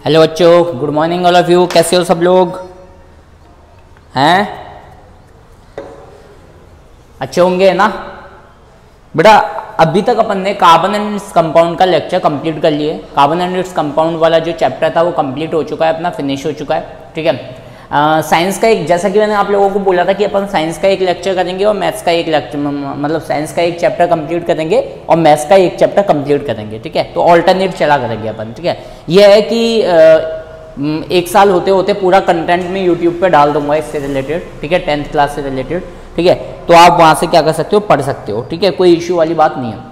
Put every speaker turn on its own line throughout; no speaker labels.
Hello बच्चों, good morning all of you. कैसे हो सब लोग? हैं? अच्छे होंगे ना बेटा। अभी तक अपन ने कार्बन एंड इट्स कंपाउंड का लेक्चर कंप्लीट कर लिए। कार्बन एंड इट्स कंपाउंड वाला जो चैप्टर था वो कंप्लीट हो चुका है, अपना फिनिश हो चुका है। ठीक है। साइंस का एक, जैसा कि मैंने आप लोगों को बोला था कि अपन साइंस का एक लेक्चर करेंगे और मैथ्स का एक लेक्चर, मतलब साइंस का एक चैप्टर कंप्लीट करेंगे और मैथ्स का एक चैप्टर कंप्लीट करेंगे। ठीक है, तो ऑल्टरनेट चला करेंगे अपन। ठीक है, यह है कि एक साल होते होते पूरा कंटेंट में यूट्यूब पे डाल दूंगा इससे रिलेटेड। ठीक है, 10th क्लास से रिलेटेड। ठीक है, तो आप वहाँ से क्या कर सकते हो, पढ़ सकते हो। ठीक है, कोई इश्यू वाली बात नहीं है।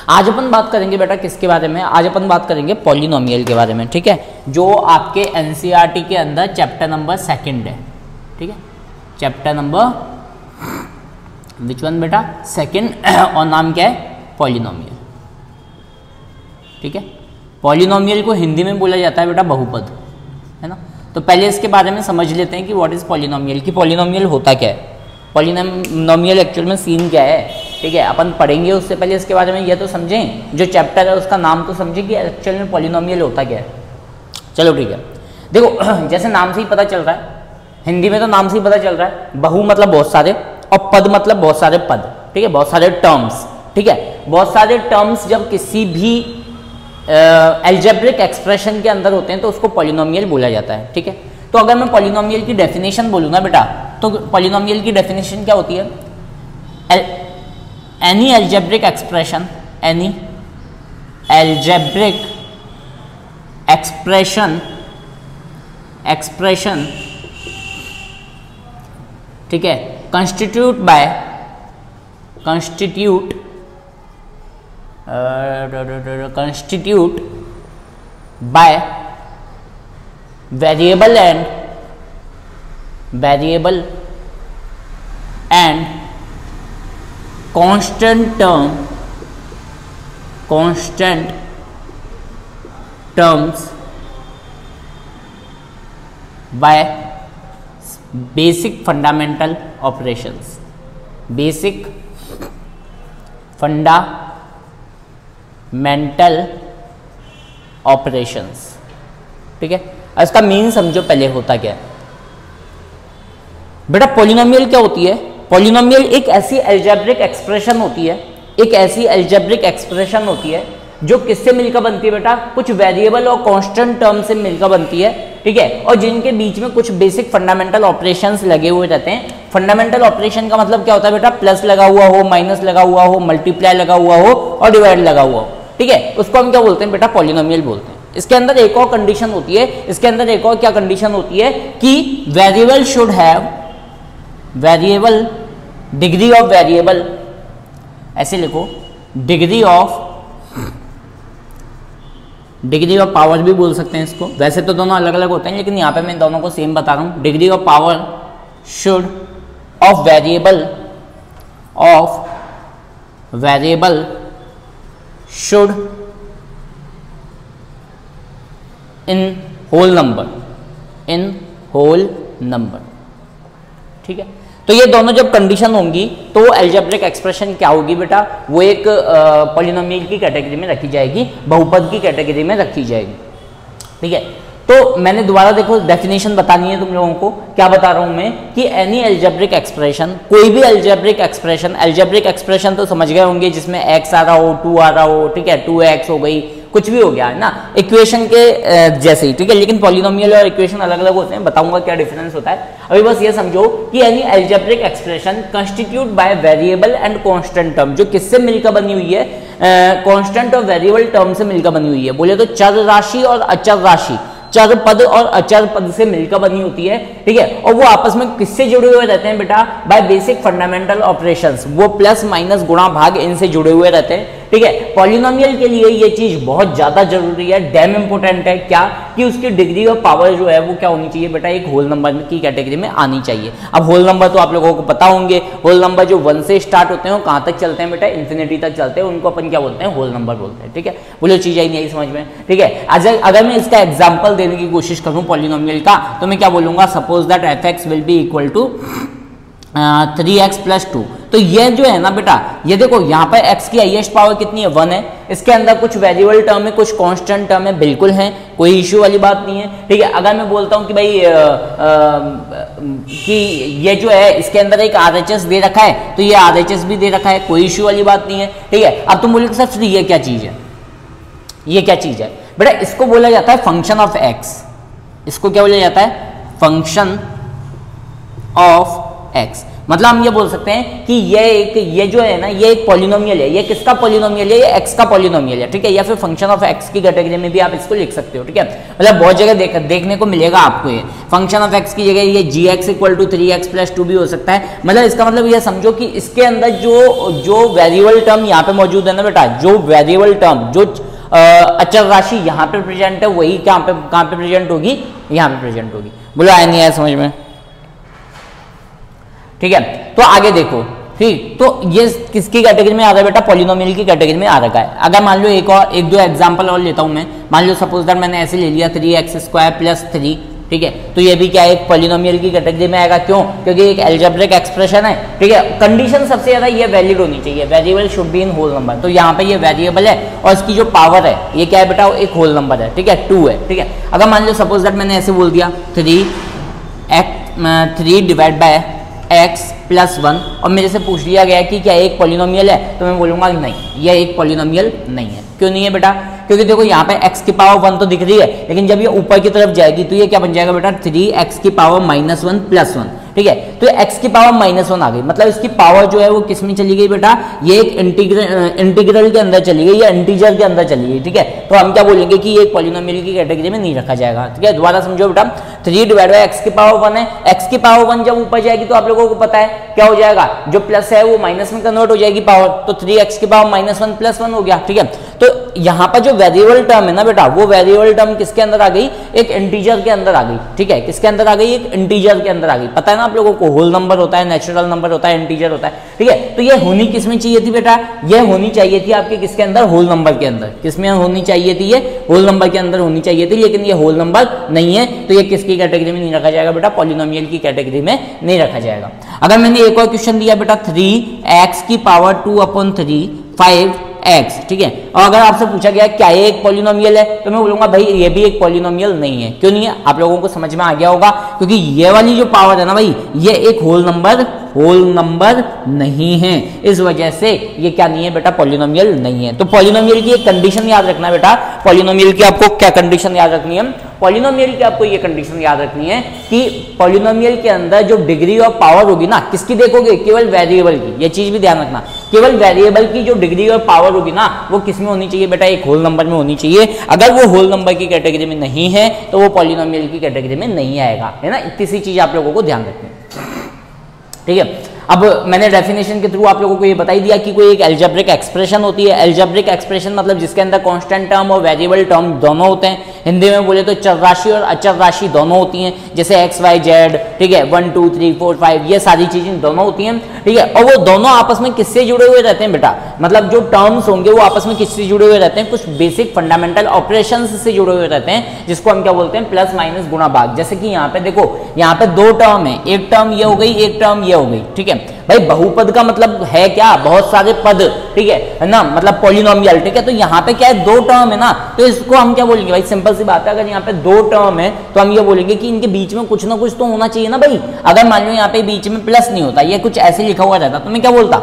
आज अपन बात करेंगे बेटा किसके बारे में? आज अपन बात करेंगे पॉलिनोमियल के बारे में। ठीक है, जो आपके एनसीईआरटी के अंदर चैप्टर नंबर 2 है। ठीक है, चैप्टर नंबर विच वन बेटा? 2 और नाम क्या है? पॉलिनोमियल। ठीक है, पॉलिनोमियल को हिंदी में बोला जाता है बेटा बहुपद, है ना। तो पहले इसके बारे में समझ लेते हैं कि व्हाट इज पॉलिनोमियल, कि पॉलिनोमियल होता क्या है, पॉलिनोमियल एक्चुअल में सीन क्या है। ठीक है, अपन पढ़ेंगे उससे पहले इसके बारे में ये तो समझें, जो चैप्टर है उसका नाम तो समझें कि एक्चुअल में पॉलिनोमियल होता क्या है। चलो ठीक है, देखो जैसे नाम से ही पता चल रहा है, हिंदी में तो नाम से ही पता चल रहा है, बहु मतलब बहुत सारे और पद मतलब बहुत सारे पद। ठीक है, बहुत सारे टर्म्स। ठीक है, बहुत सारे टर्म्स जब किसी भी एल्जेब्रिक एक्सप्रेशन के अंदर होते हैं तो उसको पॉलिनोमियल बोला जाता है। ठीक है, तो अगर मैं पॉलिनोमियल की डेफिनेशन बोलूँ ना बेटा, तो पॉलिनोमियल की डेफिनेशन क्या होती है? Any algebraic expression, any algebraic expression, ठीक है, constitute by variable and constant terms by basic fundamental operations, ठीक है, इसका मीन समझो पहले होता क्या है बेटा। पॉलिनोमियल क्या होती है? पॉलिनोमियल एक ऐसी एल्जेब्रिक एक्सप्रेशन होती है, जो किससे मिलकर बनती है बेटा? कुछ वेरिएबल और कांस्टेंट टर्म से मिलकर बनती है। ठीक है, और जिनके बीच में कुछ बेसिक फंडामेंटल ऑपरेशंस लगे हुए रहते हैं। फंडामेंटल ऑपरेशन का मतलब क्या होता है बेटा? प्लस लगा हुआ हो, माइनस लगा हुआ हो, मल्टीप्लाई लगा हुआ हो और डिवाइड लगा हुआ हो। ठीक है, उसको हम क्या बोलते हैं बेटा? पॉलिनोमियल बोलते हैं। इसके अंदर एक और कंडीशन होती है, क्या कंडीशन होती है कि variable should have degree of variable, ऐसे लिखो, डिग्री ऑफ पावर भी बोल सकते हैं इसको। वैसे तो दोनों अलग अलग होते हैं, लेकिन यहां पे मैं दोनों को सेम बता रहा हूं। Degree of power should of variable should in whole number. ठीक है, तो ये दोनों जब कंडीशन होंगी तो एल्जेब्रिक एक्सप्रेशन क्या होगी बेटा? वो एक पॉलिनोमियल की कैटेगरी में रखी जाएगी, बहुपद की कैटेगरी में रखी जाएगी। ठीक है, तो मैंने दोबारा देखो डेफिनेशन बतानी है तुम लोगों को। क्या बता रहा हूं मैं कि एनी एल्जेब्रिक एक्सप्रेशन, कोई भी एल्जेब्रिक एक्सप्रेशन तो समझ गए होंगे, जिसमें x आ रहा हो, 2 आ रहा हो। ठीक है, 2x हो गई, कुछ भी हो गया, है ना, इक्वेशन के जैसे ही। ठीक है, लेकिन पॉलिनोमियल और इक्वेशन अलग अलग होते हैं, बताऊंगा क्या डिफरेंस होता है। अभी बस ये समझो कि any algebraic expression constitute by variable and constant term, जो किससे मिलकर बनी हुई है? कांस्टेंट और वेरिएबल टर्म से मिलकर बनी हुई है। बोले तो चर राशि और अचर राशि, चर पद और अचर पद से मिलकर बनी होती है। ठीक है, और वो आपस में किससे जुड़े हुए रहते हैं बेटा? बाय बेसिक फंडामेंटल ऑपरेशंस, वो प्लस माइनस गुणा भाग इनसे जुड़े हुए रहते हैं। ठीक है, पॉलिनोमियल के लिए ये चीज बहुत ज्यादा जरूरी है, डैम इंपोर्टेंट है। क्या? कि उसकी डिग्री ऑफ पावर जो है वो क्या होनी चाहिए बेटा? एक होल नंबर की कैटेगरी में आनी चाहिए। अब होल नंबर तो आप लोगों को पता होंगे, होल नंबर जो 1 से स्टार्ट होते हैं वो कहां तक चलते हैं बेटा? इन्फिनिटी तक चलते हैं, उनको अपन क्या बोलते हैं? होल नंबर बोलते हैं। ठीक है, बोलो चीज आई नहीं आई समझ में? ठीक है, अगर मैं इसका एग्जाम्पल देने की कोशिश करूं पॉलिनोमियल का, तो मैं क्या बोलूंगा? Suppose that f(x) will be equal to 3x + 2। तो ये जो है ना बेटा, ये देखो यहाँ पर x की हाईएस्ट पावर कितनी है? 1 है। इसके अंदर कुछ वेरिएबल टर्म है, कुछ कांस्टेंट टर्म है, बिल्कुल है, कोई इश्यू वाली बात नहीं है। ठीक है, अगर मैं बोलता हूं कि भाई कि ये जो है इसके अंदर एक RHS दे रखा है तो ये RHS भी दे रखा है, कोई इश्यू वाली बात नहीं है। ठीक है, अब तुम बोलोगे सर ये क्या चीज है, ये क्या चीज है बेटा, इसको बोला जाता है फंक्शन ऑफ एक्स। इसको क्या बोला जाता है, फंक्शन ऑफ एक्स। मतलब हम ये बोल सकते हैं कि ये जो है ना, ये एक पॉलिनोमियल है। ये किसका पॉलिनोमियल है, ये एक्स का पॉलिनोमियल है। ठीक है, या फिर फंक्शन ऑफ एक्स की कैटेगरी में भी आप इसको लिख सकते हो। ठीक है, मतलब बहुत जगह देखने को मिलेगा आपको। ये फंक्शन ऑफ एक्स की जगह ये gx = 3x+2 भी हो सकता है। मतलब इसका मतलब ये समझो कि इसके अंदर जो वेरिएबल टर्म यहाँ पे मौजूद है ना बेटा, जो वेरिएबल टर्म, जो अचर राशि यहाँ पे प्रेजेंट है, वही कहाँ पे प्रेजेंट होगी, यहाँ पे प्रेजेंट होगी। बोलो आया नहीं आया समझ में? ठीक है, तो आगे देखो। ठीक, तो ये किसकी कैटेगरी में आ रहा है बेटा, पॉलिनोमियल की कैटेगरी में आ रखा है। अगर मान लो एक दो एग्जांपल और लेता हूं मैं। मान लो सपोज दैट मैंने ऐसे ले लिया 3x² + 3। ठीक है, तो ये भी क्या है, एक पॉलिनोमियल की कैटेगरी में आएगा। क्यों? क्योंकि एक अलजेब्रिक एक्सप्रेशन है। ठीक है, कंडीशन सबसे ज्यादा ये वैलिड होनी चाहिए, variable should be in whole number. तो यहाँ पे ये वेरिएबल है और इसकी जो पावर है ये क्या है बेटा, एक होल नंबर है। ठीक है, 2 है। ठीक है, अगर मान लो सपोज दैट मैंने ऐसे बोल दिया 3 / x + 1 और मेरे से पूछ लिया गया कि क्या एक पॉलिनोमियल है, तो मैं बोलूंगा नहीं, यह एक पॉलिनोमियल नहीं है। क्यों नहीं है बेटा? क्योंकि देखो यहाँ पे x की पावर 1 तो दिख रही है, लेकिन जब ये ऊपर की तरफ जाएगी तो ये क्या बन जाएगा बेटा, 3x की पावर -1 + 1। ठीक है, तो x की पावर -1 आ गई, मतलब इसकी पावर जो है वो किस में चली गई बेटा, ये एक इंटीग्रल के अंदर चली गई या इंटीजर के अंदर चली गई। ठीक है, तो हम क्या बोलेंगे कि ये एक पॉलिनोमियल की कैटेगरी में नहीं रखा जाएगा। ठीक है, दोबारा समझो बेटा, 3/x की पावर 1 है, x की पावर 1 जब ऊपर जाएगी तो आप लोगों को पता है क्या हो जाएगा, जो प्लस है वो माइनस में कन्वर्ट हो जाएगी पावर, तो 3x की पावर -1 + 1 हो गया। ठीक है, तो यहाँ पर जो वेरिएबल टर्म है ना बेटा, वो वेरिएबल टर्म किसके अंदर आ गई, एक इंटीजर के अंदर आ गई। ठीक है, किसके अंदर आ गई, एक इंटीजर के अंदर आ गई। पता है ना आप लोगों को, होल नंबर होता है, नेचुरल नंबर होता है, इंटीजर होता है। ठीक है, तो ये होनी किस में चाहिए थी बेटा, ये होनी चाहिए थी आपके किसके अंदर, होल नंबर के अंदर। किसमें होनी चाहिए थी, ये होल नंबर के अंदर होनी चाहिए थी, लेकिन ये होल नंबर नहीं है, तो ये किसकी कैटेगरी में नहीं रखा जाएगा बेटा, पॉलिनोमियल की कैटेगरी में नहीं रखा जाएगा। अगर मैंने एक और क्वेश्चन दिया बेटा 3x की पावर 2/3 5x। ठीक है, और अगर आपसे पूछा गया क्या ये एक पॉलिनोमियल है, तो मैं बोलूंगा भाई ये भी एक पॉलिनोमियल नहीं है। क्यों नहीं है, आप लोगों को समझ में आ गया होगा, क्योंकि ये वाली जो पावर है ना भाई, ये एक होल नंबर नहीं है, इस वजह से ये क्या नहीं है बेटा, पॉलिनोमियल नहीं है। तो पॉलिनोमियल की एक कंडीशन याद रखना बेटा, पॉलिनोमियल की आपको क्या कंडीशन याद रखनी है, पॉलिनोमियल की आपको ये कंडीशन याद रखनी है कि पॉलिनोमियल के अंदर जो डिग्री ऑफ पावर होगी ना, किसकी देखोगे, केवल वेरिएबल की। ये चीज भी ध्यान रखना, केवल वेरिएबल की जो डिग्री ऑफ पावर होगी ना, वो किस में होनी चाहिए बेटा, एक होल नंबर में होनी चाहिए। अगर वो होल नंबर की कैटेगरी में नहीं है तो वो पॉलिनोमियल की कैटेगरी में नहीं आएगा, है ना। इतनी सी चीज आप लोगों को ध्यान रखनी है। ठीक है, अब मैंने डेफिनेशन के थ्रू आप लोगों को ये बता ही दिया कि कोई एक अलजेब्रिक एक्सप्रेशन होती है। अलजेब्रिक एक्सप्रेशन मतलब जिसके अंदर कांस्टेंट टर्म और वेरिएबल टर्म दोनों होते हैं। हिंदी में बोले तो चर राशि और अचर राशि दोनों होती हैं, जैसे x y z। ठीक है, 1 2 3 4 5 ये सारी चीजें दोनों होती हैं। ठीक है, और वो दोनों आपस में किससे जुड़े हुए रहते हैं बेटा, मतलब जो टर्म्स होंगे वो आपस में किससे जुड़े हुए रहते हैं, कुछ बेसिक फंडामेंटल ऑपरेशंस से जुड़े हुए रहते हैं, जिसको हम क्या बोलते हैं, प्लस माइनस गुणा भाग। जैसे कि यहाँ पे देखो, यहाँ पे 2 टर्म है, एक टर्म ये हो गई, एक टर्म ये हो गई। ठीक है भाई, बहुपद का मतलब है क्या, बहुत सारे पद। ठीक है ना, मतलब पॉलिनोमियल। ठीक है, तो यहाँ पे क्या है, 2 टर्म है ना, तो इसको हम क्या बोलेंगे भाई, सिंपल सी बात है, अगर यहाँ पे 2 टर्म है तो हम ये बोलेंगे कि इनके बीच में कुछ ना कुछ तो होना चाहिए ना भाई। अगर मान लो यहाँ पे बीच में प्लस नहीं होता, ये कुछ ऐसे लिखा हुआ रहता, तो मैं क्या बोलता,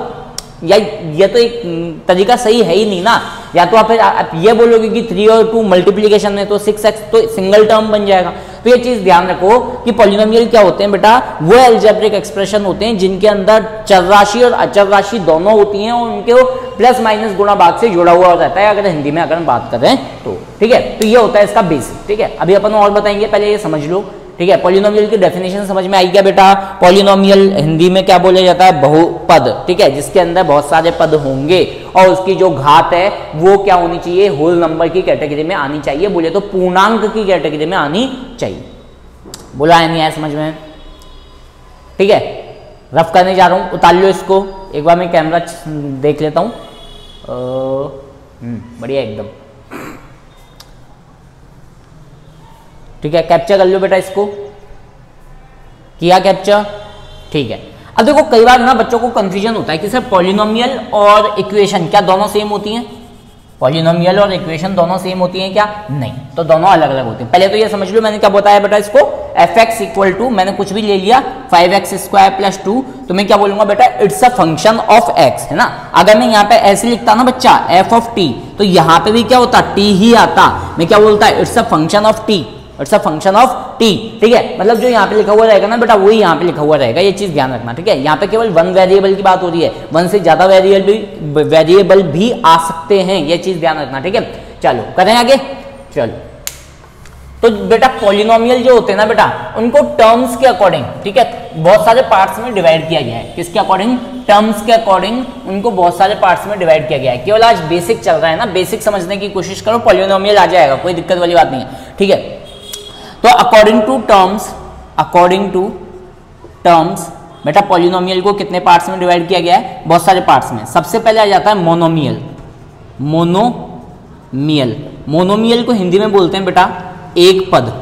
या ये तो एक तरीका सही है ही नहीं ना। या तो आप फिर आप ये बोलोगे कि 3 और 2 मल्टीप्लीकेशन में तो 6x तो सिंगल टर्म बन जाएगा। तो ये चीज ध्यान रखो कि पॉलिनोमियल क्या होते हैं बेटा, वो अलजेब्रिक एक्सप्रेशन होते हैं जिनके अंदर चर राशि और अचर राशि दोनों होती हैं और उनके प्लस माइनस गुणा भाग से जुड़ा हुआ रहता है, अगर हिंदी में अगर हम बात करें तो। ठीक है, तो ये होता है इसका बेसिक। ठीक है, अभी अपन और बताएंगे, पहले ये समझ लो। ठीक है, पॉलिनोमियल की डेफिनेशन समझ में आई क्या बेटा, पॉलिनोमियल हिंदी में क्या बोला जाता है, बहुपद। ठीक है, जिसके अंदर बहुत सारे पद होंगे और उसकी जो घात है वो क्या होनी चाहिए, होल नंबर की कैटेगरी में आनी चाहिए, बोले तो पूर्णांक की कैटेगरी में आनी चाहिए। बोला है नहीं आया समझ में? ठीक है, रफ करने जा रहा हूं, उतार लो इसको एक बार, मैं कैमरा देख लेता हूं। बढ़िया एकदम। ठीक है, कैप्चर कर लो बेटा इसको, किया कैप्चर। ठीक है, अब देखो कई बार ना बच्चों को कंफ्यूजन होता है कि सर पॉलिनोमियल और इक्वेशन क्या दोनों सेम होती हैं। पॉलिनोमियल और इक्वेशन दोनों सेम होती हैं क्या? नहीं, तो दोनों अलग अलग होते हैं। पहले तो ये समझ लो मैंने क्या बताया बेटा इसको, fx इक्वल टू, मैंने कुछ भी ले लिया 5x स्क्वायर प्लस 2, तो मैं क्या बोलूंगा बेटा, it's a function of x, है ना। अगर मैं यहाँ पे ऐसे लिखता ना बच्चा f ऑफ t, तो यहाँ पे भी क्या होता, t ही आता, मैं क्या बोलता है, it's a function of t, it's a function of t, ठीक है। मतलब जो यहाँ पे लिखा हुआ रहेगा ना बेटा, वही यहाँ पे लिखा हुआ रहेगा, ये चीज ध्यान रखना, ठीक है। यहाँ पे केवल वन वेरिएबल की बात हो रही है, वन से ज्यादा वेरिएबल भी आ सकते हैं, ये चीज ध्यान रखना, ठीक है। चलो करें आगे, चलो। तो बेटा पॉलिनोमियल जो होते हैं ना बेटा, उनको टर्म्स के अकॉर्डिंग, ठीक है, बहुत सारे पार्ट्स में डिवाइड किया गया है। किसके अकॉर्डिंग? टर्म्स के अकॉर्डिंग उनको बहुत सारे पार्ट्स में डिवाइड किया गया है। केवल आज बेसिक चल रहा है ना, बेसिक समझने की कोशिश करो, पॉलिनोमियल आ जाएगा, कोई दिक्कत वाली बात नहीं है, ठीक है। तो अकॉर्डिंग टू टर्म्स बेटा पॉलिनोमियल को कितने पार्ट्स में डिवाइड किया गया है? बहुत सारे पार्ट्स में। सबसे पहले आ जाता है मोनोमियल। मोनोमियल को हिंदी में बोलते हैं बेटा एक पद।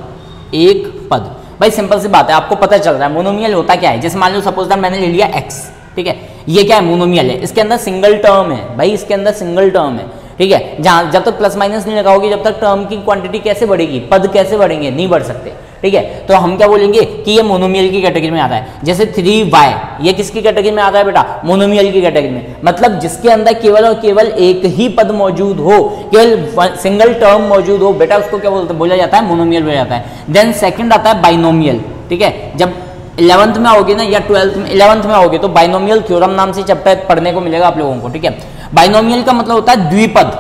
भाई सिंपल सी बात है, आपको पता चल रहा है मोनोमियल होता क्या है। जैसे मान लो सपोज दैट मैंने ले लिया x, ठीक है, ये क्या है, मोनोमियल है, इसके अंदर सिंगल टर्म है भाई, इसके अंदर सिंगल टर्म है, ठीक है। जहां जब तक प्लस माइनस नहीं लगाओगे, जब तक टर्म की क्वांटिटी कैसे बढ़ेगी, पद कैसे बढ़ेंगे, नहीं बढ़ सकते, ठीक है। तो हम क्या बोलेंगे कि ये मोनोमियल की कैटेगरी में आता है। जैसे 3y, ये किसकी कैटेगरी में आता है बेटा? मोनोमियल की कैटेगरी में। मतलब जिसके अंदर केवल और केवल एक ही पद मौजूद हो, केवल सिंगल टर्म मौजूद हो, बेटा उसको क्या बोला जाता है? मोनोमियल बोला जाता है। देन सेकंड आता है बाइनोमियल, ठीक है। जब 11th में आओगे ना या 11th में आओगे तो बाइनोमियल थ्योरम नाम से चैप्टर पढ़ने को मिलेगा आप लोगों को, ठीक है। बाइनोमियल का मतलब होता है द्विपद,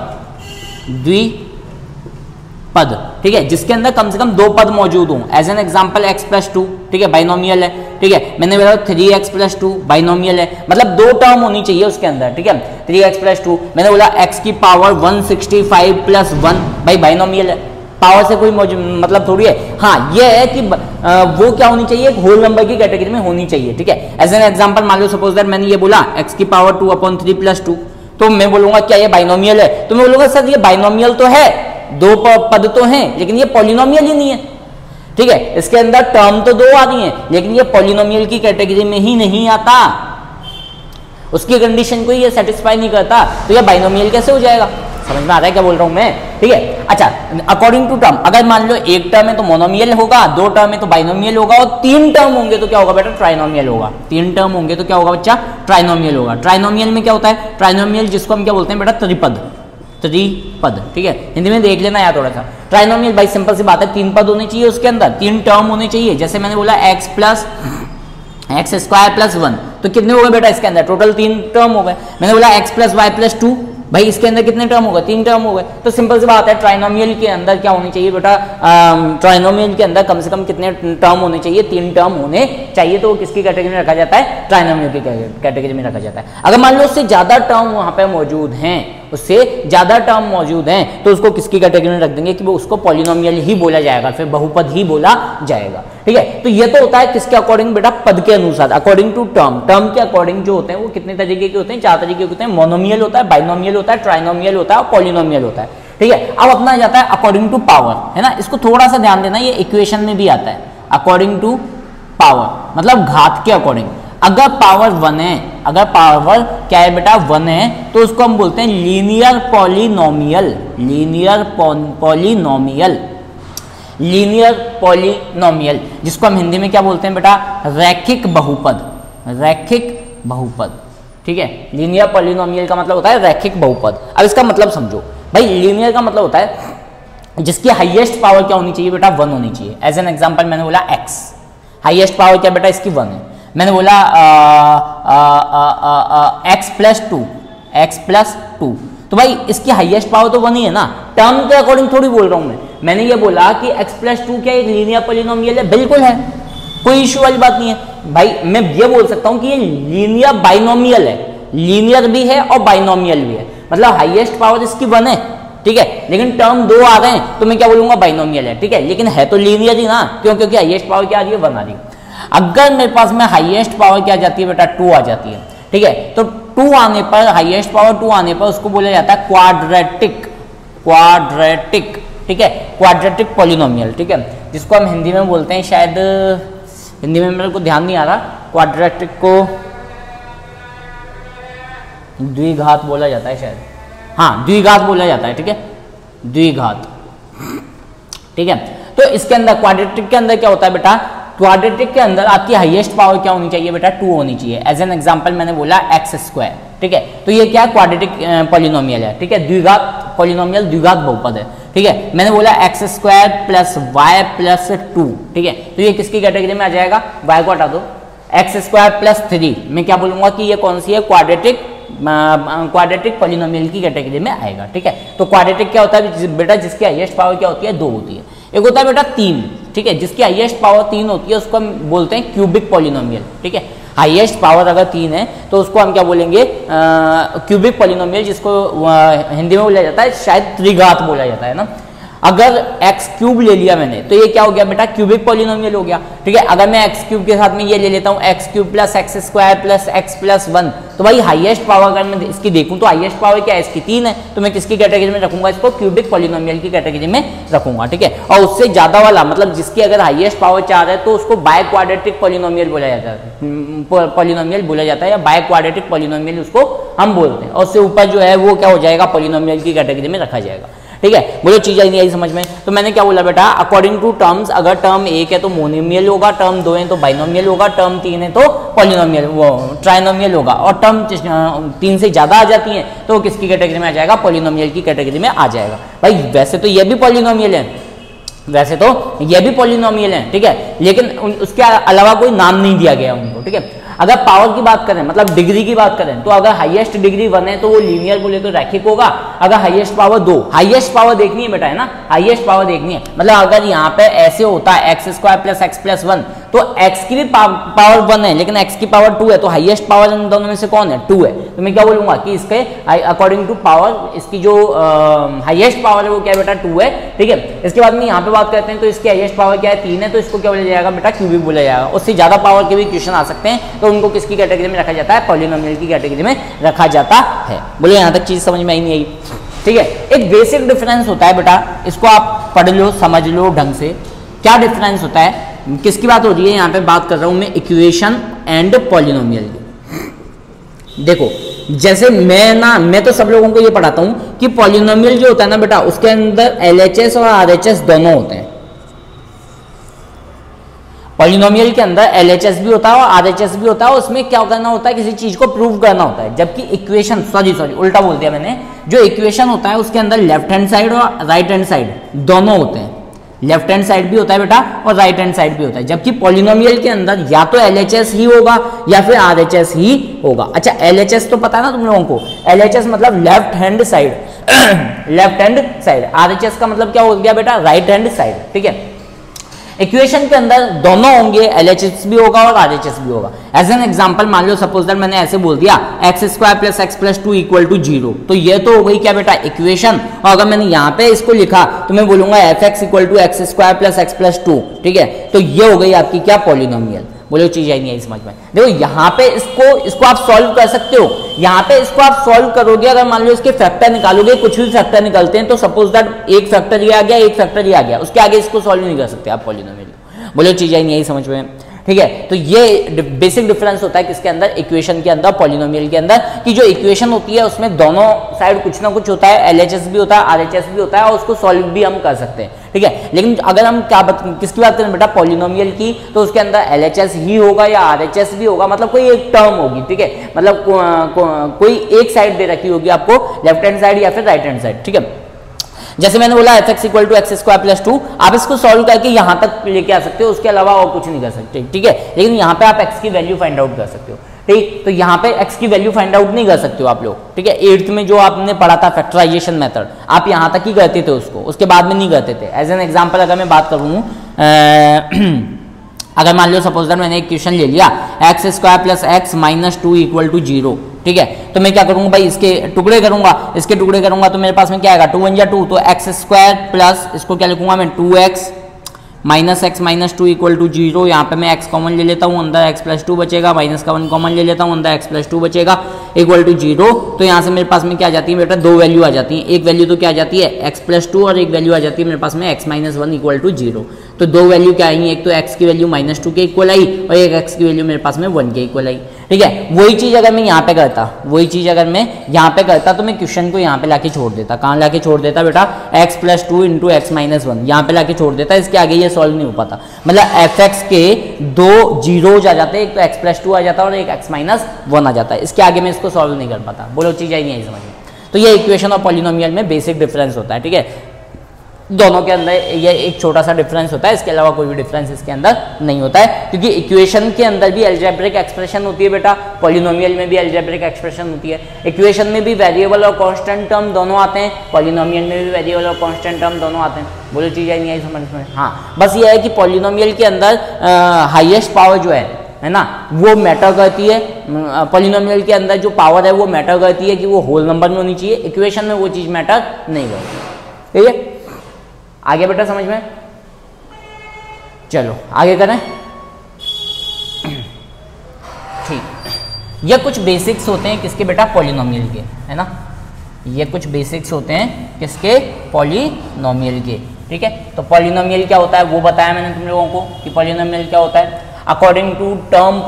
ठीक है, जिसके अंदर कम से कम दो पद मौजूद हों। As an example x plus 2, ठीक है, बाइनोमियल है, ठीक है। मैंने बोला 3x प्लस 2 बाइनोमियल है, मतलब दो टर्म होनी चाहिए उसके अंदर, ठीक है। 3x प्लस 2, मैंने बोला x की पावर 165 प्लस 1, भाई बाइनोमियल है, पावर से कोई मतलब थोड़ी है। हाँ ये है कि वो क्या होनी चाहिए, एक होल नंबर की कैटेगरी में होनी चाहिए, ठीक है। एज एन एग्जांपल मान लो सपोज दैट मैंने ये बोला x की पावर 2/3 प्लस 2, तो मैं बोलूंगा क्या ये बाइनोमियल है? तो मैं बोलूंगा सर ये बाइनोमियल तो है, दो पद तो हैं, लेकिन ये पॉलिनोमियल ही नहीं है, ठीक है। इसके अंदर टर्म तो दो आ रही हैं, लेकिन ये पॉलिनोमियल की कैटेगरी में ही नहीं आता, उसकी कंडीशन को ये सेटिस्फाई नहीं करता, तो ये बाइनोमियल कैसे हो जाएगा? समझ में आ रहा है क्या बोल रहा हूं मैं, ठीक है। अच्छा, अकॉर्डिंग टू टर्म, अगर मान लो एक टर्म है तो मोनोमियल होगा, दो टर्म है तो बाइनोमियल होगा, और तीन टर्म होंगे तो क्या होगा बेटा? ट्राइनोमियल होगा। तीन टर्म होंगे तो क्या होगा बच्चा? ट्राइनोमियल होगा। ट्राइनोमियल में क्या होता है? ट्राइनोमियल जिसको हम क्या बोलते हैं बेटा? त्रिपद, ठीक है। हिंदी में देख लेना यार थोड़ा सा। ट्राइनोमियल भाई सिंपल सी बात है, तीन पद होने चाहिए उसके अंदर, तीन टर्म होने चाहिए। जैसे मैंने बोला x स्क्वायर प्लस 1, तो कितने हो गए बेटा इसके अंदर? टोटल तीन टर्म हो गए। मैंने बोला x प्लस वाई प्लस 2, भाई इसके अंदर कितने टर्म हो गए? तीन टर्म हो गए। तो सिंपल सी बात है, ट्राइनोमियल के अंदर क्या होनी चाहिए बेटा? ट्राइनोमियल के अंदर कम से कम कितने टर्म होने चाहिए? तीन टर्म होने चाहिए। तो वो किसकी कैटेगरी में रखा जाता है? ट्राइनोमियल की कैटेगरी में रखा जाता है। अगर मान लो उससे ज्यादा टर्म वहां पे मौजूद हैं, उससे ज्यादा टर्म मौजूद हैं, तो उसको किसकी कैटेगरी में रख देंगे कि वो उसको पॉलिनोमियल ही बोला जाएगा, फिर बहुपद ही बोला जाएगा, ठीक है। तो ये तो होता है किसके अकॉर्डिंग बेटा? पद के अनुसार, अकॉर्डिंग टू टर्म। टर्म के अकॉर्डिंग जो होते हैं वो कितने तरीके के होते हैं? चार तरीके के होते हैं। मोनोमियल होता है, बाइनोमियल होता है, ट्राइनोमियल होता है और पॉलिनोमियल होता है, ठीक है। अब अपना आ जाता है अकॉर्डिंग टू पावर, है ना। इसको थोड़ा सा ध्यान देना, ये इक्वेशन में भी आता है। अकॉर्डिंग टू पावर मतलब घात के अकॉर्डिंग। अगर पावर 1 है, अगर पावर क्या है बेटा? 1 है, तो उसको हम बोलते हैं लीनियर पॉलिनोमियल। लीनियर पॉलिनोमियल जिसको हम हिंदी में क्या बोलते हैं बेटा? रैखिक बहुपद, ठीक है। लीनियर पॉलिनोमियल का मतलब होता है रैखिक बहुपद। अब इसका मतलब समझो भाई, लीनियर का मतलब होता है जिसकी हाईएस्ट पावर क्या होनी चाहिए बेटा? 1 होनी चाहिए। एज एन एग्जांपल मैंने बोला x, हाईएस्ट पावर क्या बेटा? इसकी 1 है। मैंने बोला x प्लस 2, तो भाई इसकी हाईएस्ट पावर तो 1 ही है ना। टर्म के अकॉर्डिंग थोड़ी बोल रहा हूं मैंने ये बोला कि x प्लस 2 क्या एक लीनियर पॉलिनोमियल है? बिल्कुल है, कोई इश्यू वाली बात नहीं है भाई। मैं ये बोल सकता हूं कि ये लीनियर बाइनोमियल है, लीनियर भी है और बाइनोमियल भी है। मतलब हाईएस्ट पावर इसकी 1 है, ठीक है, लेकिन टर्म दो आ रहे हैं तो मैं क्या बोलूंगा? बाइनोमियल है, ठीक है। लेकिन है तो लीनियर ही ना, क्योंकि हाईएस्ट पावर क्या आ रही है? 1 आ रही है। अगर मेरे पास में हाईएस्ट पावर क्या आ जाती है बेटा? 2 आ जाती है, ठीक है। तो 2 आने पर, हाईएस्ट पावर 2 आने पर उसको बोला जाता है क्वाड्रेटिक, ठीक है, क्वाड्रेटिक पॉलिनोमियल, ठीक है, जिसको हम हिंदी में बोलते हैं, शायद हिंदी में मेरे को ध्यान नहीं आ रहा, क्वाड्रेटिक को द्विघात बोला जाता है शायद, हाँ द्विघात बोला जाता है, ठीक है, द्विघात, ठीक है। तो इसके अंदर क्वाड्रेटिक के अंदर क्या होता है बेटा, क्वाड्रेटिक के अंदर आपकी हाईएस्ट पावर क्या होनी चाहिए बेटा, 2 होनी चाहिए। एज एन एग्जांपल मैंने बोला एक्स स्क्वायर, ठीक है। तो ये क्या क्वाड्रेटिक पॉलिनोमियल है, ठीक है, द्विघात पॉलिनोमियल, द्विघात बहुपद है, ठीक है। मैंने बोला x square plus y plus 2, ठीक है। तो ये किसकी कैटेगरी में आ जाएगा, वाई को हटा दो, एक्स स्क्वायर प्लस 3 मैं क्या बोलूंगा कि ये कौन सी है, क्वाड्रेटिक पॉलिनोमियल की कैटेगरी में आएगा, ठीक है। तो क्वाड्रेटिक क्या होता है बेटा, जिसकी हाईएस्ट पावर क्या होती है, 2 होती है। एक होता है बेटा 3, ठीक है, जिसकी हाईएस्ट पावर 3 होती है उसको हम बोलते हैं क्यूबिक पॉलिनोमियल, ठीक है। हाईएस्ट पावर अगर 3 है तो उसको हम क्या बोलेंगे, क्यूबिक पॉलिनोमियल, जिसको हिंदी में बोला जाता है शायद त्रिघात बोला जाता है ना। अगर एक्स क्यूब ले लिया मैंने तो ये क्या हो गया बेटा, क्यूबिक पॉलिनोमियल हो गया, ठीक है। अगर मैं एक्स क्यूब के साथ में ये ले लेता हूँ x cube plus x square plus x plus 1, तो भाई हाईएस्ट पावर अगर मैं इसकी देखूं तो हाईएस्ट पावर क्या है, इसकी 3 है, तो मैं किसकी कैटेगरी में रखूंगा, इसको क्यूबिक पॉलिनोमियल की कैटेगरी में रखूंगा, ठीक है। और उससे ज्यादा वाला मतलब जिसकी अगर हाईएस्ट पावर 4 है तो उसको बाय क्वाड्रेटिक पॉलिनोमियल बोला जाता है, पॉलिनोमियल बोला जाता है, या बाय क्वाड्रेटिक पॉलिनोमियल उसको हम बोलते हैं। और उससे ऊपर जो है वो क्या हो जाएगा, पॉलिनोमियल की कैटेगरी में रखा जाएगा, ठीक है। बोलो चीज आई नहीं आई समझ में। तो मैंने क्या बोला बेटा, अकॉर्डिंग टू टर्म्स, अगर टर्म 1 है तो मोनोमियल होगा, टर्म 2 है तो बाइनोमियल होगा, टर्म 3 है तो पॉलिनोमियल वो ट्राइनोमियल होगा, और टर्म 3 से ज्यादा आ जाती है तो किसकी कैटेगरी में आ जाएगा, पॉलिनोमियल की कैटेगरी में आ जाएगा। भाई वैसे तो ये भी पॉलिनोमियल है, वैसे तो ये भी पॉलिनोमियल है, ठीक है, लेकिन उसके अलावा कोई नाम नहीं दिया गया उनको, ठीक है। अगर पावर की बात करें, मतलब डिग्री की बात करें, तो अगर हाईएस्ट डिग्री 1 है तो वो लीनियर बोले तो रैखिक होगा। अगर हाईएस्ट पावर 2, हाईएस्ट पावर देखनी है बेटा, है ना, हाईएस्ट पावर देखनी है। मतलब अगर यहाँ पे ऐसे होता है x square plus x plus 1, तो एक्स की भी पावर 1 है लेकिन एक्स की पावर 2 है, तो हाईएस्ट पावर इन दोनों में से कौन है, 2 है। तो मैं क्या बोलूंगा कि इसके अकॉर्डिंग टू पावर, इसकी जो हाईएस्ट पावर है वो क्या है बेटा, 2 है, ठीक है। इसके बाद में यहाँ पे बात करते हैं तो इसकी हाईएस्ट पावर क्या है, 3 है, तो इसको क्या बोला जाएगा बेटा, क्यूबिक बोला जाएगा। उससे ज्यादा पावर के भी क्वेश्चन आ सकते हैं, तो उनको किसकी कैटेगरी में रखा जाता है, पॉलिनोमियल की कैटेगरी में रखा जाता है। बोलो यहाँ तक चीज समझ में आई नहीं आई, ठीक है। एक बेसिक डिफरेंस होता है बेटा, इसको आप पढ़ लो, समझ लो ढंग से। क्या डिफरेंस होता है, किसकी बात हो रही है यहाँ पे, बात कर रहा हूं मैं इक्वेशन एंड पॉलिनोमियल की। देखो जैसे मैं तो सब लोगों को ये पढ़ाता हूं कि पॉलिनोमियल जो होता है ना बेटा, उसके अंदर LHS और RHS दोनों होते हैं। पॉलिनोमियल के अंदर LHS भी होता है और RHS भी होता है, उसमें क्या करना होता है, किसी चीज को प्रूव करना होता है। जबकि इक्वेशन, सॉरी उल्टा बोल दिया मैंने, जो इक्वेशन होता है उसके अंदर लेफ्ट हैंड साइड और राइट हैंड साइड दोनों होते हैं। लेफ्ट हैंड साइड भी होता है बेटा और राइट हैंड साइड भी होता है। जबकि पॉलिनोमियल के अंदर या तो LHS ही होगा या फिर RHS ही होगा। अच्छा LHS तो पता है ना तुम लोगों को, LHS मतलब left hand side, left hand side. RHS का मतलब क्या हो गया बेटा, राइट हैंड साइड, ठीक है। इक्वेशन के अंदर दोनों होंगे, LHS भी होगा और RHS भी होगा। एज एन एग्जांपल मान लो, सपोज दैट मैंने ऐसे बोल दिया x square plus x plus 2 equal to 0, तो ये तो हो गई क्या बेटा, इक्वेशन। और अगर मैंने यहाँ पे इसको लिखा तो मैं बोलूंगा f x equal to x square plus x plus 2, ठीक है। तो ये हो गई आपकी क्या, पॉलिनोमियल। बोलो चीज आई नहीं आई समझ में। देखो यहाँ पे इसको आप सॉल्व कर सकते हो, यहाँ पे इसको आप सॉल्व करोगे, अगर मान लो इसके फैक्टर निकालोगे, कुछ भी फैक्टर निकलते हैं, तो सपोज दैट एक फैक्टर ये आ गया, एक फैक्टर ये आ गया, उसके आगे इसको सॉल्व नहीं कर सकते आप पॉलिनोमियल। बोलो चीज आई नहीं आई समझ में, ठीक है। तो ये बेसिक डिफरेंस होता है किसके अंदर, इक्वेशन के अंदर, पॉलिनोमियल के अंदर, कि जो इक्वेशन होती है उसमें दोनों साइड कुछ ना कुछ होता है, LHS भी होता है, RHS भी होता है, और उसको सॉल्व भी हम कर सकते हैं, ठीक है। लेकिन अगर हम किसकी बात करें बेटा, पॉलिनोमियल की, तो उसके अंदर LHS ही होगा या RHS भी होगा, मतलब कोई एक टर्म होगी, ठीक है। मतलब कोई एक साइड दे रखी होगी आपको, लेफ्ट हैंड साइड या फिर राइट हैंड साइड, ठीक है। जैसे मैंने बोला f x equal to x square plus 2, आप इसको सॉल्व करके यहां तक लेके आ सकते हो, उसके अलावा और कुछ नहीं कर सकते, ठीक है। लेकिन यहाँ पे आप एक्स की वैल्यू फाइंड आउट कर सकते हो, ठीक। तो यहाँ पे एक्स की वैल्यू फाइंड आउट नहीं कर सकते हो आप लोग, ठीक है। 8th में जो आपने पढ़ा था फैक्टराइजेशन मेथड, आप यहाँ तक ही करते थे उसको, उसके बाद में नहीं करते थे। एज एन एग्जाम्पल अगर मैं बात करूँ, अगर मान लो सपोज दैट मैंने एक क्वेश्चन ले लिया x square plus x minus 2 equal to 0, ठीक है। तो मैं क्या करूंगा भाई, इसके टुकड़े करूंगा, इसके टुकड़े करूंगा तो मेरे पास में क्या आएगा, 2 1 2, तो एक्स स्क्वायर प्लस इसको क्या लिखूंगा मैं, 2x minus x minus 2 equal to 0। यहाँ पे मैं x कॉमन ले लेता हूँ, अंदर x प्लस 2 बचेगा, माइनस का 1 कॉमन ले लेता हूँ, अंदर x प्लस 2 बचेगा, इक्वल टू 0। तो यहाँ से मेरे पास में क्या आ जाती है बेटा, 2 वैल्यू आ जाती है। एक वैल्यू तो क्या आ जाती है x प्लस 2 और एक वैल्यू आ जाती है मेरे पास में x माइनस 1 इक्वल टू 0। तो दो वैल्यू क्या आई, एक तो x की वैल्यू -2 के इक्वल आई और एक x की वैल्यू मेरे पास में 1 के इक्वल आई। ठीक है, वही चीज़ अगर मैं यहाँ पे करता, वही चीज़ अगर मैं यहाँ पे करता तो मैं क्वेश्चन को यहाँ पे लाके छोड़ देता। कहाँ लाके छोड़ देता बेटा, x + 2 × x - 1 यहाँ पे लाके छोड़ देता। इसके आगे ये सॉल्व नहीं हो पाता, मतलब f(x) के दो जीरोज आ जाते, एक तो x + 2 आ जाता और एक x - 1 आ जाता है। इसके आगे मैं इसको सॉल्व नहीं कर पाता। बोलो चीज़ आई नहीं आई समझ में? तो ये इक्वेशन और पॉलिनोमियल में बेसिक डिफरेंस होता है। ठीक है, दोनों के अंदर ये एक छोटा सा डिफरेंस होता है, इसके अलावा कोई भी डिफरेंस इसके अंदर नहीं होता है, क्योंकि इक्वेशन के अंदर भी अलजेब्रिक एक्सप्रेशन होती है बेटा, पॉलिनोमियल में भी अलजेब्रिक एक्सप्रेशन होती है। इक्वेशन में भी वेरिएबल और कांस्टेंट टर्म दोनों आते हैं, पॉलिनोमियल में भी वेरिएबल और कांस्टेंट टर्म दोनों आते हैं। बोलो चीज़ आई नहीं आई समझ में? हाँ, बस ये है कि पॉलिनोमियल के अंदर हाईएस्ट पावर जो है ना, वो मैटर करती है। पॉलिनोमियल के अंदर जो पावर है वो मैटर करती है कि वो होल नंबर में होनी चाहिए। इक्वेशन में वो चीज़ मैटर नहीं करती। ठीक है, आगे बेटा समझ में? चलो आगे करें। ठीक, ये कुछ बेसिक्स होते हैं किसके बेटा, पॉलिनोमियल के, है ना। ये कुछ बेसिक्स होते हैं किसके, पॉलिनोमियल के। ठीक है, तो पॉलिनोमियल क्या होता है वो बताया मैंने तुम लोगों को कि पॉलिनोमियल क्या होता है। अकॉर्डिंग टू टर्म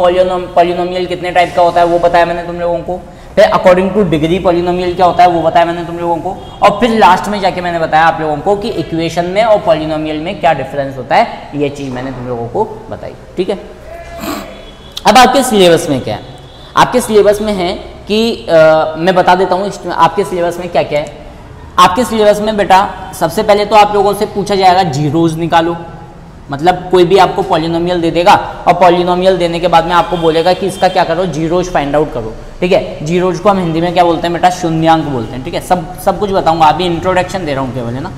पॉलिनोमियल कितने टाइप का होता है वो बताया मैंने तुम लोगों को। फिर अकॉर्डिंग टू डिग्री पॉलिनोमियल क्या होता है वो बताया मैंने तुम लोगों को। और फिर लास्ट में जाके मैंने बताया आप लोगों को कि इक्वेशन में और पॉलिनोमियल में क्या डिफरेंस होता है, ये चीज़ मैंने तुम लोगों को बताई। ठीक है, अब आपके सिलेबस में क्या है, आपके सिलेबस में है कि मैं बता देता हूँ आपके सिलेबस में क्या क्या है। आपके सिलेबस में बेटा सबसे पहले तो आप लोगों से पूछा जाएगा जीरोज निकालो, मतलब कोई भी आपको पॉलिनोमियल दे देगा और पॉलिनोमियल देने के बाद में आपको बोलेगा कि इसका क्या करो, जीरोज फाइंड आउट करो। ठीक है, जीरोज को हम हिंदी में क्या बोलते हैं बेटा, शून्यांक बोलते हैं। ठीक है, सब कुछ बताऊंगा, अभी इंट्रोडक्शन दे रहा हूँ केवल, है ना।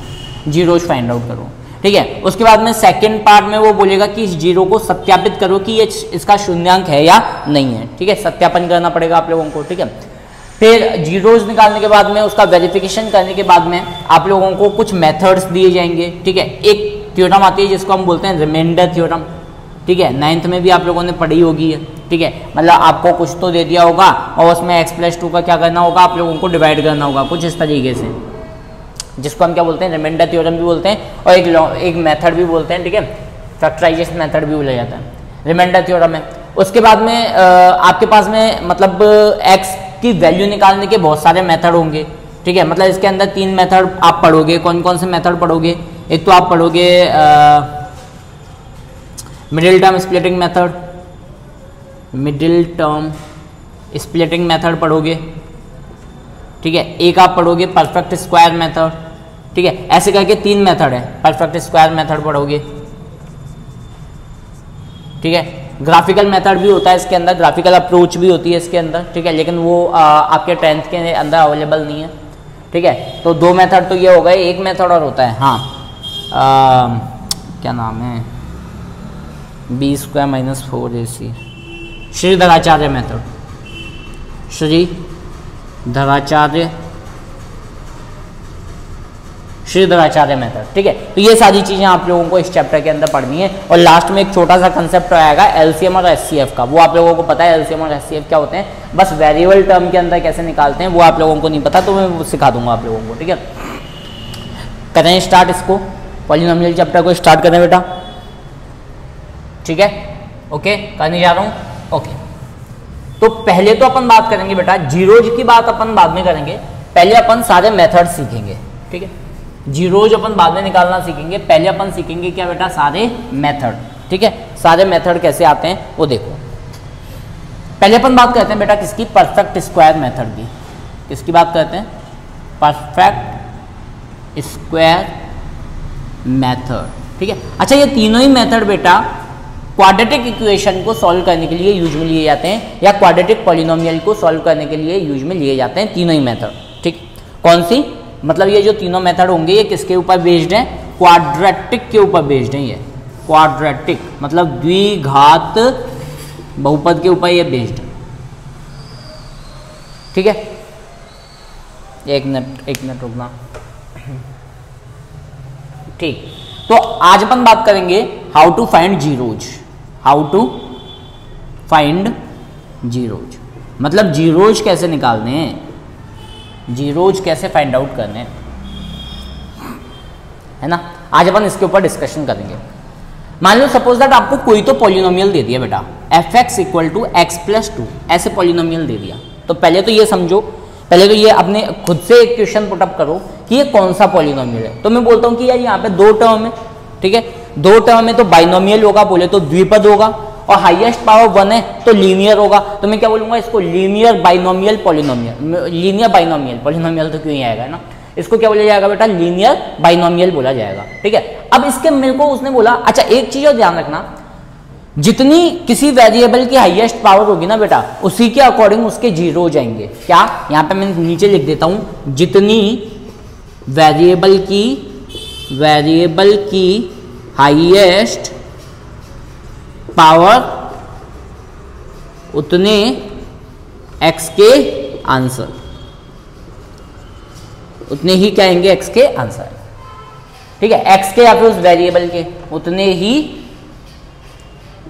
जीरोज फाइंड आउट करो। ठीक है, उसके बाद में सेकंड पार्ट में वो बोलेगा कि इस जीरो को सत्यापित करो कि ये इसका शून्यांक है या नहीं है। ठीक है, सत्यापन करना पड़ेगा आप लोगों को। ठीक है, फिर जीरोज निकालने के बाद में उसका वेरिफिकेशन करने के बाद में आप लोगों को कुछ मेथड्स दिए जाएंगे। ठीक है, एक थ्योरम आती है जिसको हम बोलते हैं रिमाइंडर थ्योरम। ठीक है, 9th में भी आप लोगों ने पढ़ी होगी है। ठीक है, मतलब आपको कुछ तो दे दिया होगा और उसमें x + 2 का क्या करना होगा, आप लोगों को डिवाइड करना होगा कुछ इस तरीके से, जिसको हम क्या बोलते हैं, रिमाइंडर थ्योरम भी बोलते हैं और एक मेथड भी बोलते हैं। ठीक है, फैक्टराइजेशन मेथड भी बोला जाता है, रिमाइंडर थ्योरम है। उसके बाद में आपके पास में मतलब x की वैल्यू निकालने के बहुत सारे मेथड होंगे। ठीक है, मतलब इसके अंदर 3 मेथड आप पढ़ोगे। कौन कौन से मेथड पढ़ोगे, एक तो आप पढ़ोगे middle term splitting method, middle term splitting method पढ़ोगे। ठीक है, एक आप पढ़ोगे परफेक्ट स्क्वायर मेथड। ठीक है, ऐसे करके 3 मेथड है। परफेक्ट स्क्वायर मेथड पढ़ोगे। ठीक है, ग्राफिकल मेथड भी होता है इसके अंदर, ग्राफिकल अप्रोच भी होती है इसके अंदर। ठीक है, लेकिन वो आपके 10th के अंदर अवेलेबल नहीं है। ठीक है, तो 2 मेथड तो ये हो गए। एक मेथड और होता है, हाँ क्या नाम है, b² - 4ac, Shridharacharya method, Shridharacharya method. ठीक है, तो ये सारी चीज़ें आप लोगों को इस चैप्टर के अंदर पढ़नी है। और लास्ट में एक छोटा सा कंसेप्ट आएगा एलसीएम और एचसीएफ का, वो आप लोगों को पता है एलसीएम और एचसीएफ क्या होते हैं, बस वेरिएबल टर्म के अंदर कैसे निकालते हैं वो आप लोगों को नहीं पता, तो मैं वो सिखा दूंगा आप लोगों को। ठीक है, करें स्टार्ट इसको, पॉलिनोमियल चैप्टर को स्टार्ट करें बेटा। ठीक है, ओके, करने जा रहा हूँ। ओके, तो पहले तो अपन बात करेंगे बेटा, जीरोज की बात अपन बाद में करेंगे, पहले अपन सारे मेथड सीखेंगे। ठीक है, जीरोज अपन बाद में निकालना सीखेंगे, पहले अपन सीखेंगे क्या बेटा, सारे मेथड। ठीक है, सारे मेथड कैसे आते हैं वो देखो। पहले अपन बात करते हैं बेटा किसकी, परफेक्ट स्क्वायर मेथड की। किसकी बात करते हैं, परफेक्ट स्क्वायर मेथड। ठीक है, अच्छा ये तीनों ही मेथड बेटा क्वाड्रेटिक इक्वेशन को सॉल्व करने के लिए यूज में लिए जाते हैं, या क्वाड्रेटिक पॉलिनोमियल को सॉल्व करने के लिए यूज में लिए जाते हैं, तीनों ही मेथड। ठीक, कौन सी, मतलब ये जो तीनों मेथड होंगे ये किसके ऊपर बेस्ड हैं, क्वाड्रेटिक के ऊपर बेस्ड हैं। ये क्वाड्रेटिक मतलब द्विघात बहुपद के ऊपर ये बेस्ड है। ठीक है, एक मिनट रुकना। ठीक, तो आज अपन बात करेंगे how to find zeros, how to find zeros, मतलब जीरोज कैसे निकालने हैं, जीरोज कैसे फाइंड आउट करने हैं, है ना। आज अपन इसके ऊपर डिस्कशन करेंगे। मान लो सपोज दैट आपको कोई तो पॉलिनोमियल दे दिया बेटा fx equal to x plus 2, ऐसे पॉलिनोमियल दे दिया, तो पहले तो ये समझो, पहले तो ये अपने खुद से एक क्वेश्चन पुटअप करो कि ये कौन सा पॉलिनोमियल है। तो मैं बोलता हूँ कि यार यहाँ पे दो टर्म है, ठीक है, दो टर्म है तो बाइनोमियल होगा, बोले तो द्विपद होगा, और हाईएस्ट पावर 1 है तो लीनियर होगा। तो मैं क्या बोलूंगा इसको, linear binomial polynomial. Linear binomial, polynomial तो क्यों ही आएगा ना, इसको क्या बोला जाएगा बेटा, लीनियर बाइनोमियल बोला जाएगा, ठीक है। अब इसके मेरे को उसने बोला, अच्छा एक चीज और ध्यान रखना, जितनी किसी वेरिएबल की हाईएस्ट पावर होगी ना बेटा, उसी के अकॉर्डिंग उसके जीरो हो जाएंगे। क्या, यहां पे मैं नीचे लिख देता हूं, जितनी वेरिएबल की हाईएस्ट पावर उतने एक्स के आंसर, उतने ही क्या आएंगे एक्स के आंसर, ठीक है, एक्स के या फिर उस वेरिएबल के उतने ही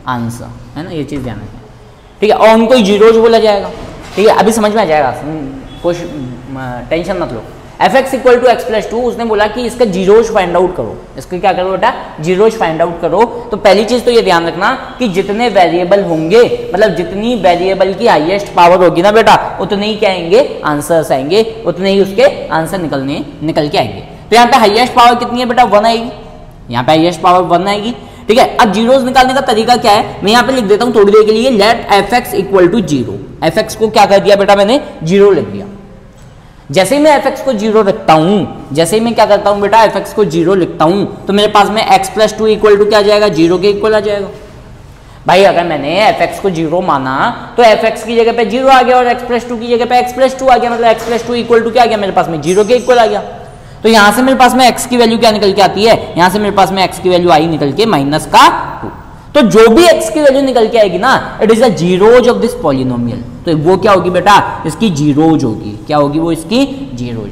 आंसर, है ना, ये चीज ध्यान रखना, ठीक है। और उनको जीरोज बोला जाएगा, ठीक है, अभी समझ में आ जाएगा, कुछ टेंशन मत लो। fx equal to x plus 2, उसने बोला कि इसका जीरोज फाइंड आउट करो, इसका क्या करो बेटा, जीरोज फाइंड आउट करो। तो पहली चीज तो ये ध्यान रखना कि जितने वेरिएबल होंगे, मतलब जितनी वेरिएबल की हाईएस्ट पावर होगी ना बेटा, उतने ही क्या आएंगे आंसर्स आएंगे, उतने ही उसके आंसर निकल के आएंगे। तो यहाँ पे हाईएस्ट पावर कितनी है बेटा, 1 आएगी, यहाँ पे हाईएस्ट पावर 1 आएगी, ठीक है। अब जीरोस निकालने का तरीका क्या है, मैं यहाँ पे लिख देता हूँ थोड़ी देर के लिए, let fx equal to 0। fx को क्या कर दिया बेटा मैंने, 0 लिख दिया। जैसे ही मैं fx को 0 रखता हूं, जैसे ही मैं क्या करता हूं बेटा, fx को 0 लिखता हूं, तो मेरे पास में x प्लस 2 इक्वल टू क्या आ जाएगा, 0 के इक्वल आ जाएगा। भाई अगर मैंने fx को 0 माना तो fx की जगह पे 0 आ गया, और x प्लस 2 की जगह पे x प्लस 2 आ गया, मतलब x प्लस 2 इक्वल टू क्या आ गया मेरे पास में, 0 के इक्वल आ गया। तो यहां से मेरे पास में x की वैल्यू क्या निकल के आती है, यहां से मेरे पास में x की वैल्यू आई निकल के -2। तो जो भी x की वैल्यू निकल के आएगी ना, it is a zeros of this polynomial, तो वो क्या होगी बेटा, इसकी जीरोज होगी। क्या होगी वो, इसकी जीरोज।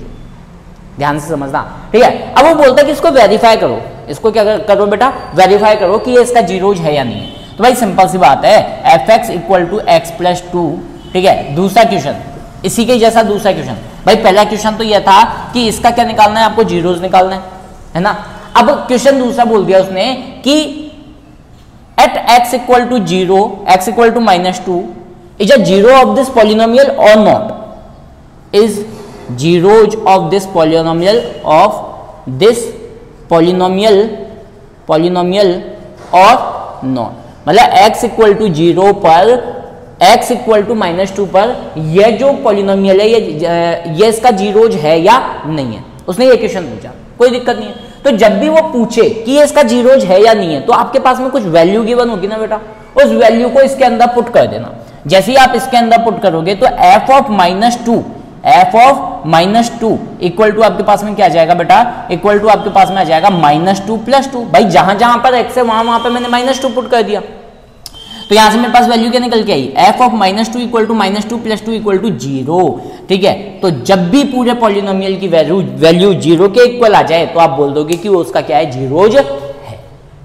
ध्यान से समझना, ठीक है। अब वो बोलता है कि इसको वेरीफाई करो, इसको क्या करो बेटा, वेरीफाई करो कि ये इसका जीरोज है या नहीं है। तो भाई सिंपल सी बात है, fx equal to x plus 2, ठीक है। दूसरा क्वेश्चन इसी के जैसा, दूसरा क्वेश्चन, भाई पहला क्वेश्चन तो यह था कि इसका क्या निकालना है, आपको जीरोज निकालना है ना। अब क्वेश्चन दूसरा बोल दिया उसने कि at x equal to 0, x equal to -2 is a zero of this polynomial or not, is zeros of this polynomial or not। मतलब x equal to 0 पर, x equal to -2 पर ये जो पॉलिनोमियल है ये इसका जीरोज है या नहीं है, उसने ये क्वेश्चन पूछा, कोई दिक्कत नहीं है। तो जब भी वो पूछे कि ये इसका जीरोज है या नहीं है, तो आपके पास में कुछ वैल्यू गिवन होगी ना बेटा, उस वैल्यू को इसके अंदर पुट कर देना। जैसे ही आप इसके अंदर पुट करोगे तो f ऑफ -2 इक्वल टू आपके पास में क्या आ जाएगा बेटा, इक्वल टू आपके पास में आ जाएगा -2 + 2। भाई जहां जहां पर x है वहां पे मैंने -2 पुट कर दिया, तो यहां से मेरे पास वैल्यू क्या निकल के आई, f of -2 equal to -2 + 2 equal to 0, ठीक है। तो जब भी पूरे पॉलिनोमियल की वैल्यू 0 के इक्वल आ जाए तो आप बोल दोगे कि वो उसका क्या है, जीरोज है,